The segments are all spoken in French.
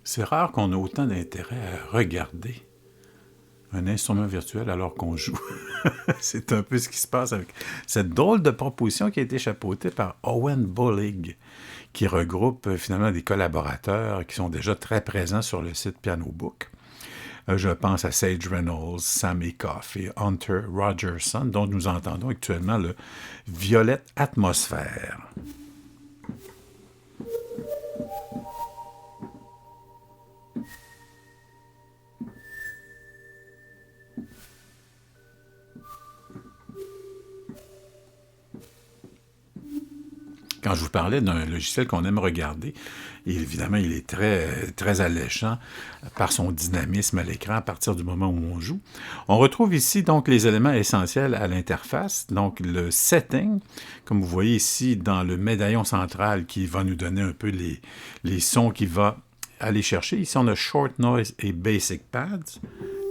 C'est rare qu'on ait autant d'intérêt à regarder un instrument virtuel alors qu'on joue. C'est un peu ce qui se passe avec cette drôle de proposition qui a été chapeautée par Owen Bollig, qui regroupe finalement des collaborateurs qui sont déjà très présents sur le site Piano Book. Je pense à Sage Reynolds, Sam Acuff et Hunter Rogerson, dont nous entendons actuellement le Violette Atmosphère. Quand je vous parlais d'un logiciel qu'on aime regarder, évidemment, il est très, très alléchant par son dynamisme à l'écran à partir du moment où on joue. On retrouve ici donc les éléments essentiels à l'interface, donc le setting, comme vous voyez ici dans le médaillon central qui va nous donner un peu les sons qu'il va aller chercher. Ici, on a Short Noise et Basic Pads.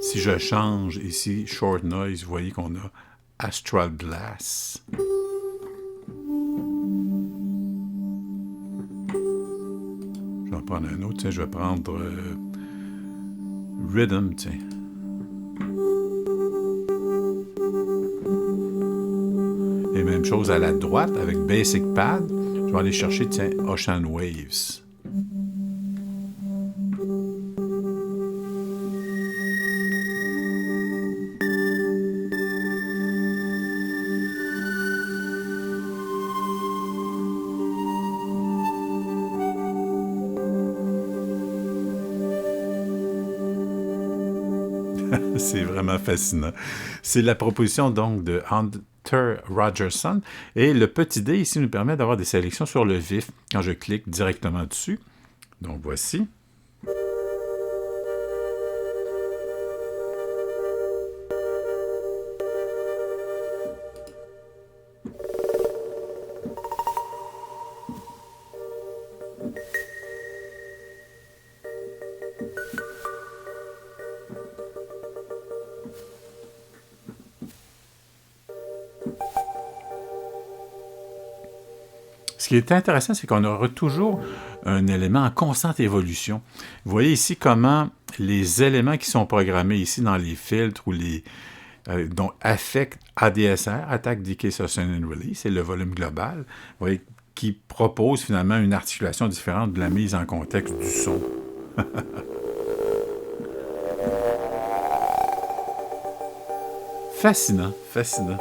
Si je change ici Short Noise, vous voyez qu'on a Astral Glass. Je vais prendre un autre, je vais prendre Rhythm, tiens. Et même chose à la droite avec Basic Pad. Je vais aller chercher, tiens, Ocean Waves. C'est vraiment fascinant. C'est la proposition donc de Hunter Rogerson. Et le petit dé ici nous permet d'avoir des sélections sur le vif quand je clique directement dessus. Donc voici. Ce qui est intéressant, c'est qu'on aura toujours un élément en constante évolution. Vous voyez ici comment les éléments qui sont programmés ici dans les filtres ou les dont affectent ADSR, Attack, Decay, Sustain and Release, c'est le volume global, vous voyez, qui propose finalement une articulation différente de la mise en contexte du son. Fascinant, fascinant.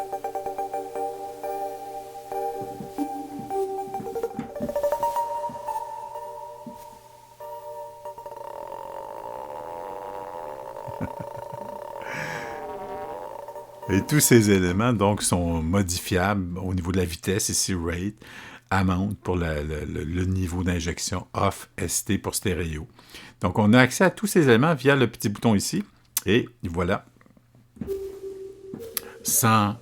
Et tous ces éléments, donc, sont modifiables au niveau de la vitesse, ici, rate, amount pour le niveau d'injection, off, ST pour stéréo. Donc, on a accès à tous ces éléments via le petit bouton ici. Et voilà. Sans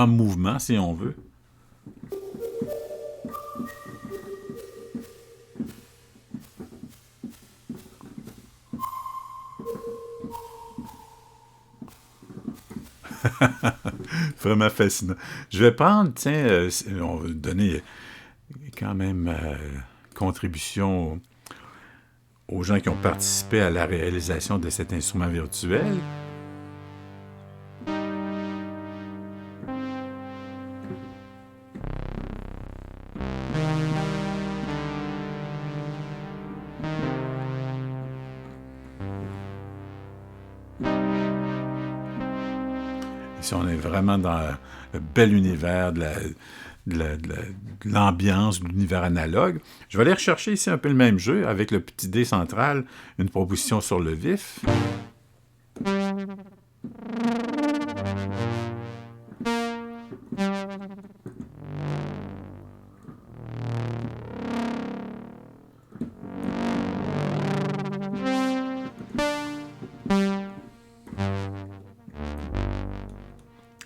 mouvement, si on veut. Vraiment fascinant. Je vais prendre, tiens, on va donner quand même contribution aux gens qui ont participé à la réalisation de cet instrument virtuel. Ici, on est vraiment dans le bel univers de l'ambiance, de l'univers analogue. Je vais aller rechercher ici un peu le même jeu avec le petit dé central, une proposition sur le vif.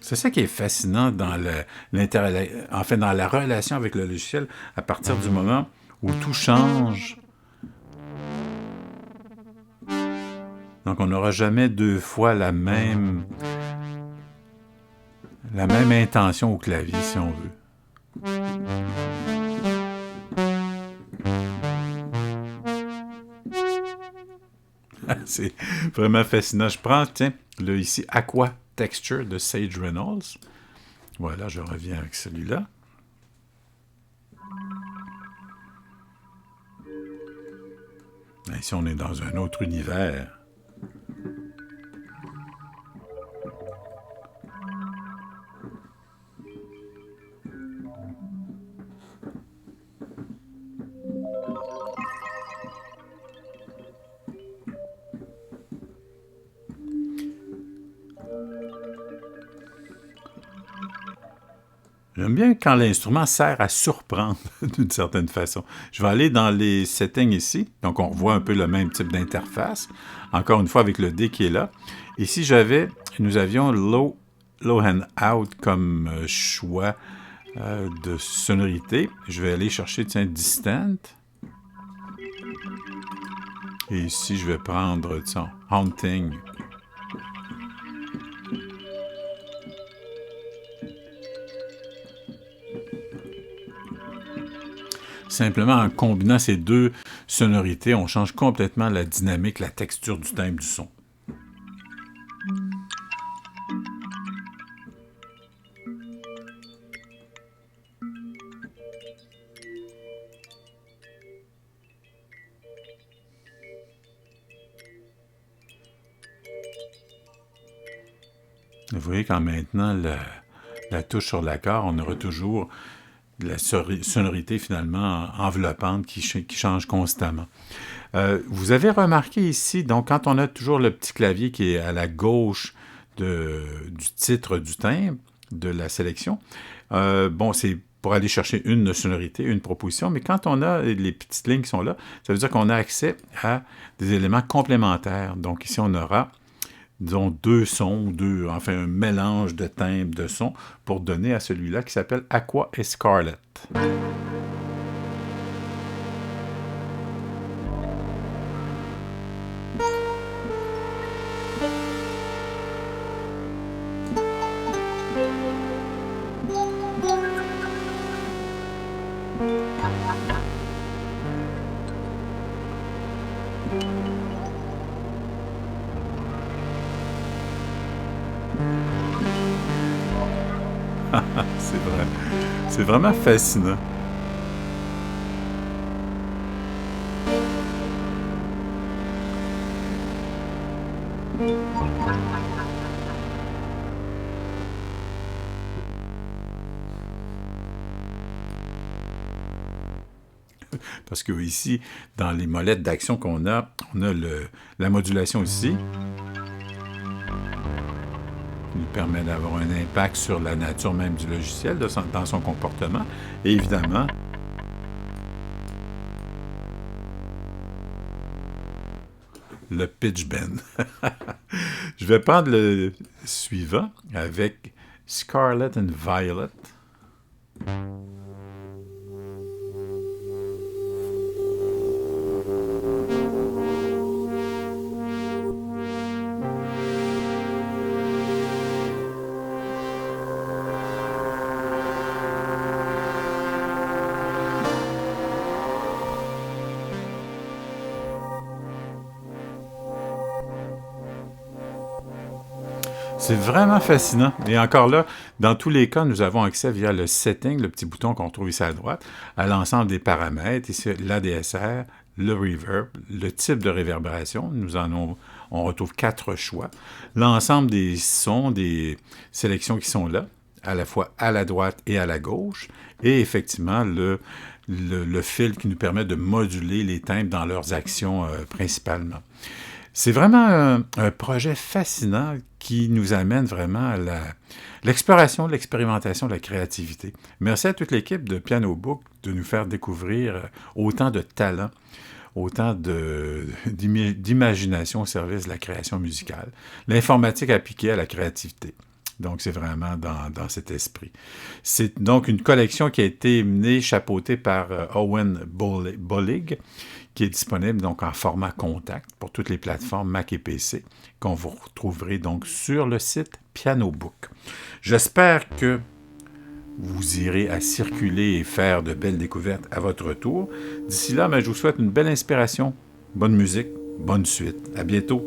C'est ça qui est fascinant dans dans la relation avec le logiciel à partir du moment où tout change. Donc, on n'aura jamais deux fois la même intention au clavier, si on veut. C'est vraiment fascinant. Je prends, tiens, là, ici, Aqua Texture de Sage Reynolds. Voilà, je reviens avec celui-là. Ici, on est dans un autre univers. J'aime bien quand l'instrument sert à surprendre d'une certaine façon. Je vais aller dans les settings ici. Donc, on revoit un peu le même type d'interface. Encore une fois, avec le D qui est là. Ici, nous avions low and out comme choix de sonorité. Je vais aller chercher, tiens, distant. Et ici, je vais prendre, tiens, haunting. Simplement, en combinant ces deux sonorités, on change complètement la dynamique, la texture du timbre du son. Vous voyez quand maintenant la touche sur l'accord, on aura toujours la sonorité finalement enveloppante qui change constamment. Vous avez remarqué ici, donc quand on a toujours le petit clavier qui est à la gauche du titre du timbre, de la sélection, c'est pour aller chercher une sonorité, une proposition, mais quand on a les petites lignes qui sont là, ça veut dire qu'on a accès à des éléments complémentaires. Donc ici, on aura disons, deux sons, un mélange de timbres de sons pour donner à celui-là qui s'appelle Aqua et Scarlet. C'est vrai. C'est vraiment fascinant. Parce que ici, dans les molettes d'action qu'on a, on a la modulation ici, qui nous permet d'avoir un impact sur la nature même du logiciel, dans son comportement. Et évidemment, le pitch bend. Je vais prendre le suivant avec Scarlet and Violet. C'est vraiment fascinant. Et encore là, dans tous les cas, nous avons accès via le setting, le petit bouton qu'on trouve ici à droite, à l'ensemble des paramètres, ici l'ADSR, le reverb, le type de réverbération. On retrouve 4 choix. L'ensemble des sons, des sélections qui sont là. à la fois à la droite et à la gauche, et effectivement le fil qui nous permet de moduler les timbres dans leurs actions principalement. C'est vraiment un projet fascinant qui nous amène vraiment à l'exploration, l'expérimentation, la créativité. Merci à toute l'équipe de Piano Book de nous faire découvrir autant de talents, autant d'imagination au service de la création musicale. L'informatique appliquée à la créativité. Donc, c'est vraiment dans cet esprit. C'est donc une collection qui a été menée, chapeautée par Owen Bollig, qui est disponible donc en format contact pour toutes les plateformes Mac et PC, qu'on vous retrouverez donc sur le site Piano Book. J'espère que vous irez à circuler et faire de belles découvertes à votre retour. D'ici là, je vous souhaite une belle inspiration, bonne musique, bonne suite. À bientôt.